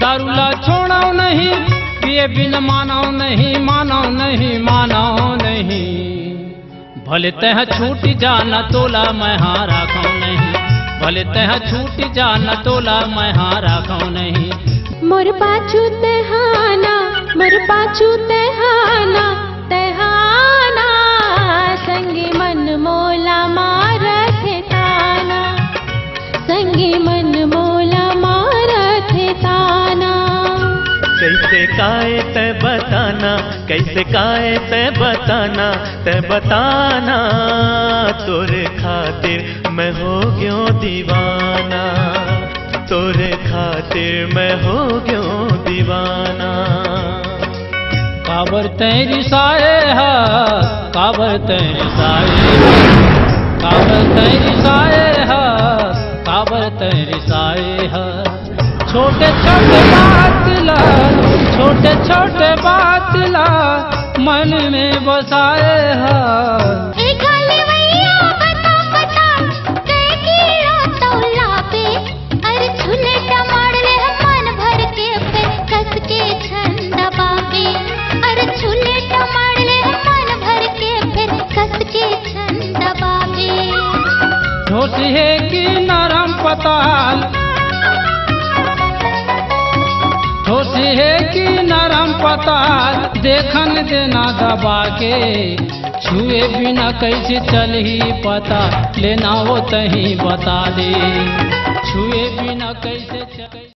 दारूला छोड़ो नहीं, पिए बिन मानो नहीं, मानो नहीं, मानो नहीं। भले तह छूट जाना तोला मैं हारा खाऊं नहीं, भले तह छूट जाना तोला मैं हारा खाऊं नहीं। मोर पाछू तहाना, मोर पाछू तहाना, तहाना संगी मन मोला मारथे ताना, संगी मन मोला मारथे ताना। कैसे काए ते बताना, कैसे काए ते बताना, ते बताना तोरे खातिर मैं हो गयो दीवाना, तोरे खातिर मैं हो गयो दीवाना। काबर तेरी साए है, काबर तेरी साए है, काबर तेरी साए है, काबर तेरी साए है। छोटे छोटे बात ला, छोटे छोटे बात ला मन में बसाए है। होश है कि नरम पताल, होश है कि नरम पताल, देखन देना दबा के, छुए बिना कैसे चल ही पता, लेना वो तही बता दे, छुए बिना कैसे चल।